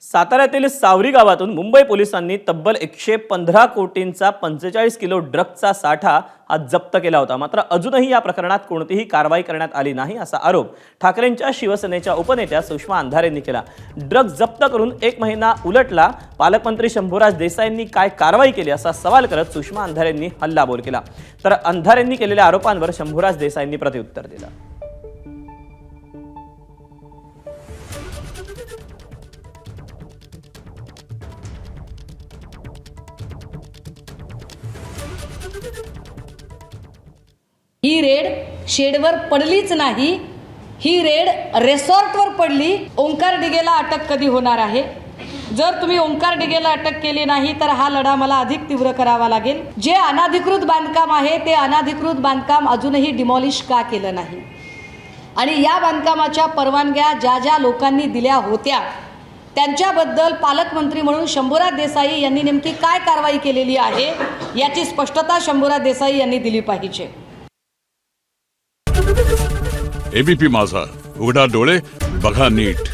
साताऱ्यातील सावरी गावातून मुंबई पोलिसांनी तब्बल 115 कोटींचा 45 किलो ड्रग्जचा साठा आज जप्त केला होता। मात्र अजूनही या प्रकरणात कोणतीही कारवाई करण्यात आली नाही असा आरोप ठाकरेंच्या शिवसेनेच्या उपनेत्या सुषमा अंधारेंनी केला। ड्रग्ज जप्त करून 1 महिना उलटला, पालकमंत्री शंभूराज देसाईंनी काय कारवाई केली असा सवाल करत सुषमा अंधारेंनी हल्लाबोल केला। तर अंधारेंनी केलेल्या आरोपांवर शंभूराज देसाईंनी प्रत्युत्तर दिलं। ही रेड शेडवर पडलीच नाही, ही रेड रिसॉर्टवर पडली। ओंकार डिगेला अटक कधी होणार आहे? जर तुम्ही ओंकार डिगेला अटक केली नाही तर हा लढा मला अधिक तीव्र करावा लागेल। जे अनाधिकृत बांधकाम आहे ते अनाधिकृत बांधकाम अजूनही डिमॉलिश का केलं नाही? आणि या बांधकामाच्या परवानग्या ज्या ज्या लोकांनी दिल्या होत्या त्यांच्याबद्दल पालकमंत्री म्हणून शंभूराज देसाई यांनी नेमकी काय कारवाई केलेली आहे याची स्पष्टता शंभूराज देसाई यांनी दिली पाहिजे। एबीपी माझा, उघडा डोळे बघा नीट।